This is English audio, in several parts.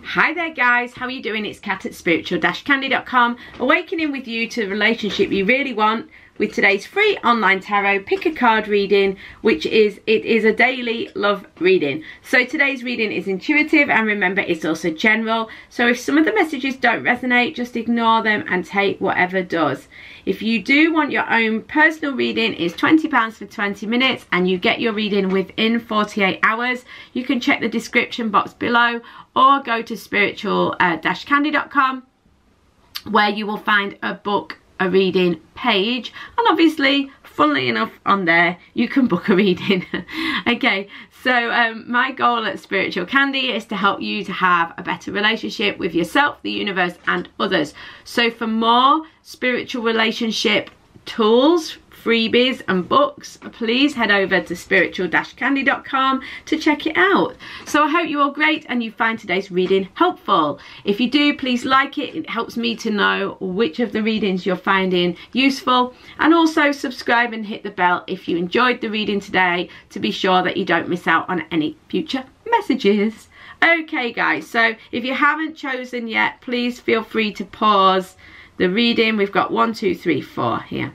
Hi there guys, how are you doing? It's Kat at spiritual-candy.com, awakening with you to the relationship you really want with today's free online tarot pick a card reading, which is a daily love reading. So today's reading is intuitive, and remember it's also general, so if some of the messages don't resonate, just ignore them and take whatever does. If you do want your own personal reading, it's £20 for 20 minutes and you get your reading within 48 hours. You can check the description box below or go to spiritual-candy.com where you will find a reading page, and obviously funnily enough on there you can book a reading. Okay, so my goal at Spiritual Candy is to help you to have a better relationship with yourself, the universe and others. So for more spiritual relationship tools, freebies and books, please head over to spiritual-candy.com to check it out. So I hope you're all great and you find today's reading helpful. If you do, please like it. It helps me to know which of the readings you're finding useful, and also subscribe and hit the bell if you enjoyed the reading today to be sure that you don't miss out on any future messages. Okay guys, so if you haven't chosen yet, please feel free to pause the reading. We've got 1, 2, 3, 4 here.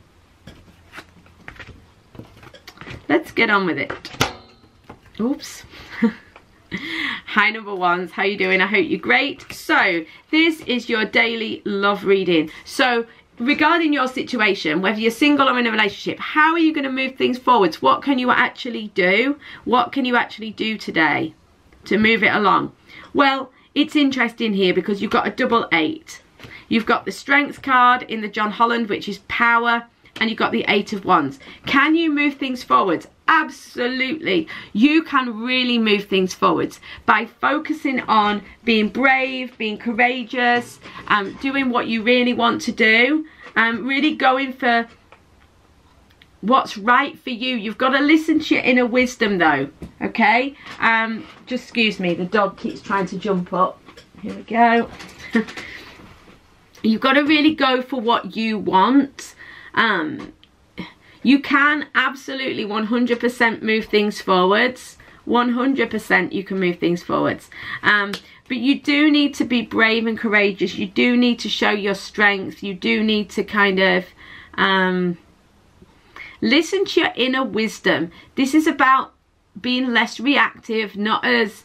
Let's get on with it. Oops. Hi number ones, how you doing? I hope you're great. So this is your daily love reading. So regarding your situation, whether you're single or in a relationship, how are you going to move things forwards? What can you actually do? What can you actually do today to move it along? Well, it's interesting here because you've got a double 8. You've got the Strength card in the John Holland, which is power, and you've got the 8 of Wands. Can you move things forwards? Absolutely. You can really move things forwards by focusing on being brave, being courageous, doing what you really want to do, really going for what's right for you. You've got to listen to your inner wisdom though, okay? Just excuse me, the dog keeps trying to jump up. Here we go. You've got to really go for what you want. You can absolutely 100% move things forwards. 100% you can move things forwards. But you do need to be brave and courageous. You do need to show your strength. You do need to kind of listen to your inner wisdom. This is about being less reactive, not as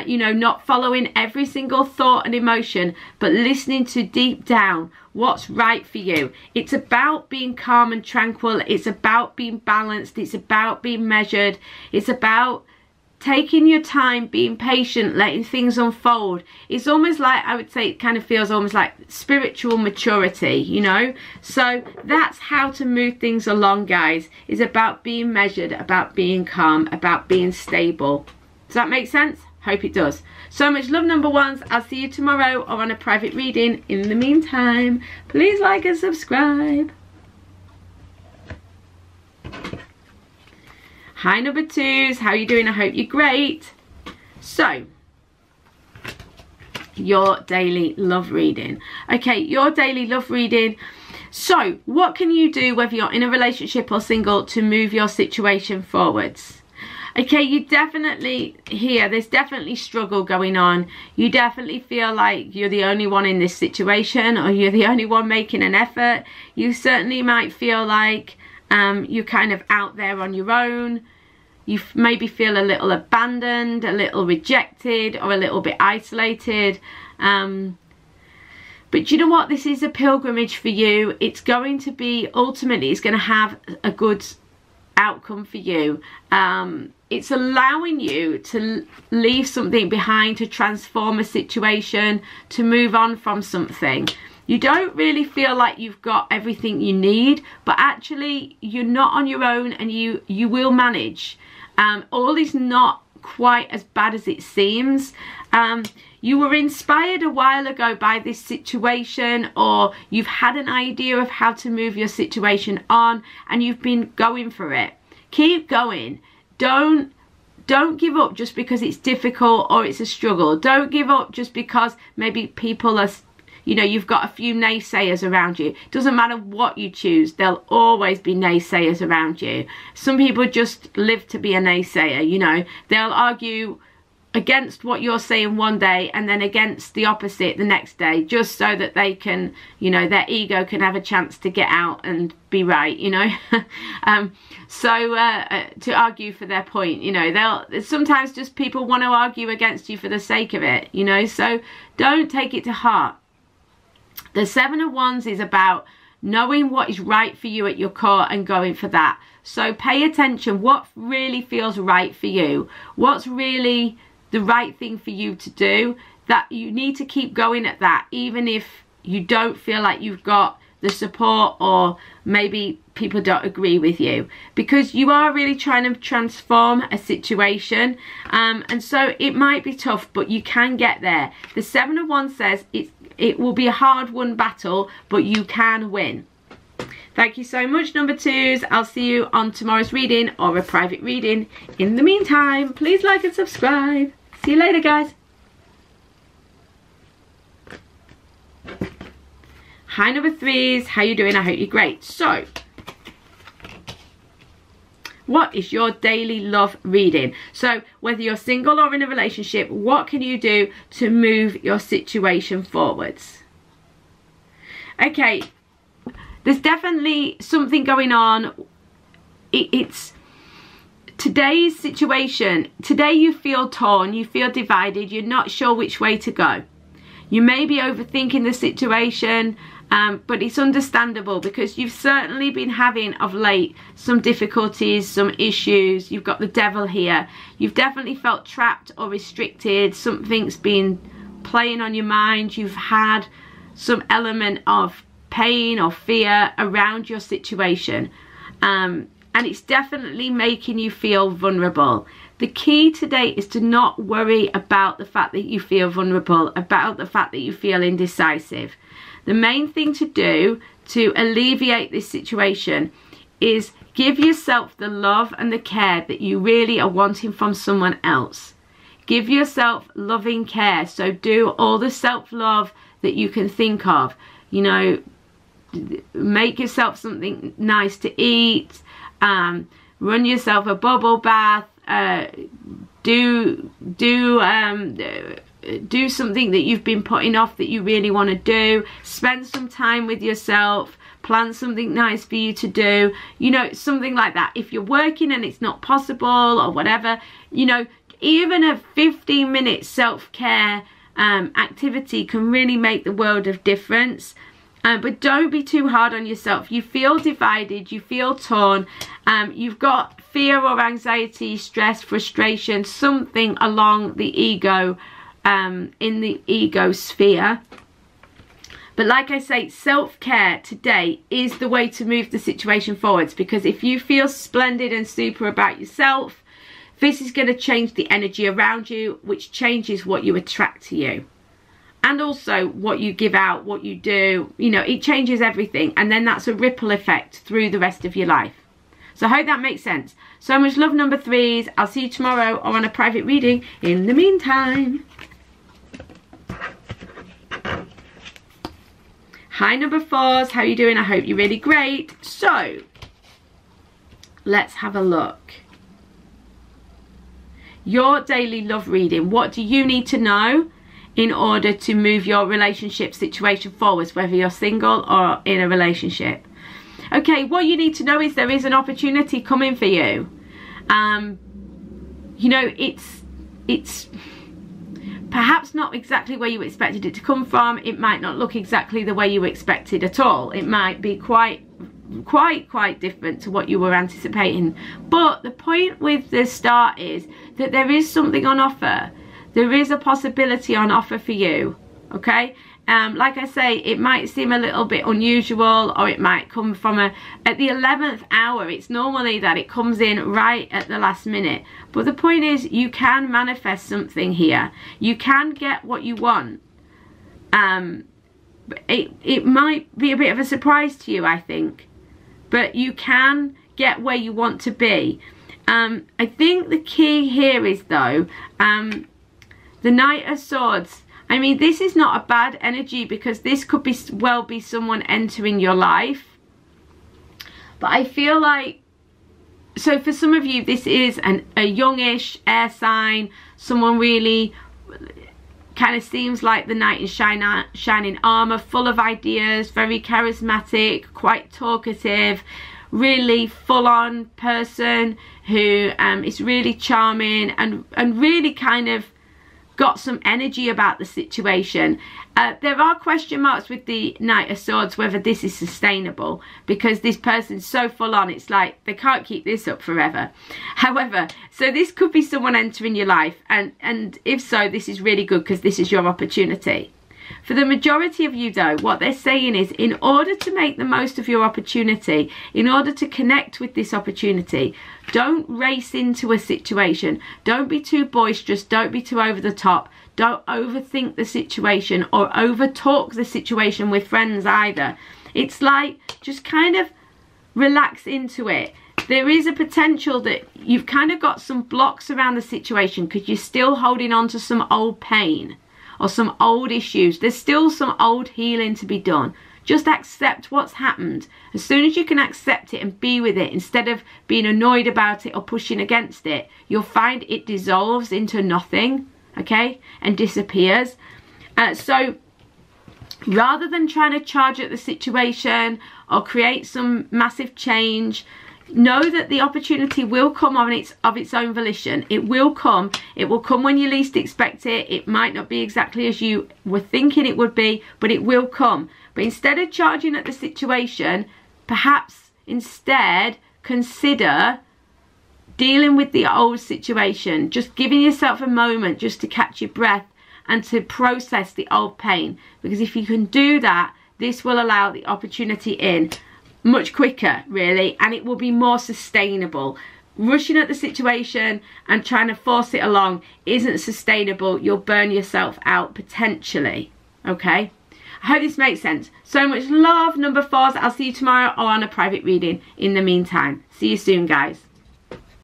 you know, not following every single thought and emotion, but listening to deep down what's right for you. It's about being calm and tranquil. It's about being balanced. It's about being measured. It's about taking your time, being patient, letting things unfold. It's almost like, I would say, it kind of feels almost like spiritual maturity, you know? So that's how to move things along, guys. It's about being measured, about being calm, about being stable. Does that make sense? Hope it does. So much love number ones. I'll see you tomorrow or on a private reading. In the meantime, please like and subscribe. Hi number twos, how are you doing? I hope you're great. So your daily love reading. Okay, your daily love reading. So what can you do, whether you're in a relationship or single, to move your situation forwards? Okay, you definitely here, there's definitely struggle going on. You definitely feel like you're the only one in this situation, or you're the only one making an effort. You certainly might feel like you're kind of out there on your own. You maybe feel a little abandoned, a little rejected, or a little bit isolated. But you know what? This is a pilgrimage for you. It's going to be, ultimately, it's going to have a good outcome for you. It's allowing you to leave something behind, to transform a situation, to move on from something. You don't really feel like you've got everything you need, but actually you're not on your own, and you will manage. All is not quite as bad as it seems. You were inspired a while ago by this situation, or you've had an idea of how to move your situation on and you've been going for it. Keep going. Don't give up just because it's difficult or it's a struggle. Don't give up just because maybe people are, you know, you've got a few naysayers around you. Doesn't matter what you choose, there'll always be naysayers around you. Some people just live to be a naysayer, you know. They'll argue against what you're saying one day and then against the opposite the next day, just so that they can, you know, their ego can have a chance to get out and be right, you know. To argue for their point, you know, they'll sometimes just people want to argue against you for the sake of it, you know, so don't take it to heart. The Seven of Wands is about knowing what is right for you at your core and going for that. So pay attention, what really feels right for you, what's really the right thing for you to do, that you need to keep going at that, even if you don't feel like you've got the support, or maybe people don't agree with you, because you are really trying to transform a situation, and so it might be tough, but you can get there. The Seven of Wands says it will be a hard-won battle, but you can win. Thank you so much, number twos. I'll see you on tomorrow's reading or a private reading. In the meantime, please like and subscribe. See you later, guys. Hi, number threes. How you doing? I hope you're great. So, what is your daily love reading? So, whether you're single or in a relationship, what can you do to move your situation forwards? Okay. There's definitely something going on. It's today's situation. Today you feel torn, you feel divided, you're not sure which way to go. You may be overthinking the situation, but it's understandable, because you've certainly been having of late some difficulties, some issues. You've got the devil here. You've definitely felt trapped or restricted. Something's been playing on your mind. You've had some element of pain or fear around your situation, and it's definitely making you feel vulnerable. The key today is to not worry about the fact that you feel vulnerable, about the fact that you feel indecisive. The main thing to do to alleviate this situation is give yourself the love and the care that you really are wanting from someone else. Give yourself loving care. So do all the self-love that you can think of, you know. Make yourself something nice to eat, run yourself a bubble bath, do something that you've been putting off that you really want to do. Spend some time with yourself, plan something nice for you to do, you know, something like that. If you're working and it's not possible or whatever, you know, even a 15-minute self-care activity can really make the world of difference. But don't be too hard on yourself. You feel divided, you feel torn, you've got fear or anxiety, stress, frustration, something along the ego, in the ego sphere. But like I say, self-care today is the way to move the situation forwards, because if you feel splendid and super about yourself, this is going to change the energy around you, which changes what you attract to you. And also what you give out, what you do, you know, it changes everything. And then that's a ripple effect through the rest of your life. So I hope that makes sense. So much love, number threes. I'll see you tomorrow or on a private reading. In the meantime. Hi, number fours. How are you doing? I hope you're really great. So, let's have a look. Your daily love reading. What do you need to know in order to move your relationship situation forwards, whether you're single or in a relationship? Okay, what you need to know is there is an opportunity coming for you. You know, it's perhaps not exactly where you expected it to come from. It might not look exactly the way you expected at all. It might be quite different to what you were anticipating. But the point with the star is that there is something on offer. There is a possibility on offer for you, okay? Like I say, it might seem a little bit unusual, or it might come from at the 11th hour. It's normally that it comes in right at the last minute. But the point is, you can manifest something here. You can get what you want. It might be a bit of a surprise to you, I think. But you can get where you want to be. I think the key here is, though, the Knight of Swords. I mean, this is not a bad energy, because this could be well be someone entering your life. But I feel like So for some of you, this is a youngish air sign, someone really kind of seems like the knight in shining armor, full of ideas, very charismatic, quite talkative, really full-on person who is really charming and really kind of got some energy about the situation. There are question marks with the Knight of Swords whether this is sustainable, because this person's so full on, it's like they can't keep this up forever. However, so this could be someone entering your life, and if so, this is really good because this is your opportunity. For the majority of you though, what they're saying is, in order to make the most of your opportunity, in order to connect with this opportunity, don't race into a situation. Don't be too boisterous. Don't be too over the top. Don't overthink the situation or over talk the situation with friends either. It's like, just kind of relax into it. There is a potential that you've kind of got some blocks around the situation because you're still holding on to some old pain or some old issues. There's still some old healing to be done. Just accept what's happened. As soon as you can accept it and be with it, instead of being annoyed about it or pushing against it, you'll find it dissolves into nothing, okay, and disappears. So rather than trying to charge at the situation or create some massive change, know that the opportunity will come of its own volition. It will come. It will come when you least expect it. It might not be exactly as you were thinking it would be, but it will come. But instead of charging at the situation, perhaps instead consider dealing with the old situation. Just giving yourself a moment just to catch your breath and to process the old pain. Because if you can do that, this will allow the opportunity in much quicker, really, and it will be more sustainable. Rushing at the situation and trying to force it along isn't sustainable. You'll burn yourself out potentially, okay? I hope this makes sense. So much love, number 4s. I'll see you tomorrow or on a private reading. In the meantime, see you soon, guys.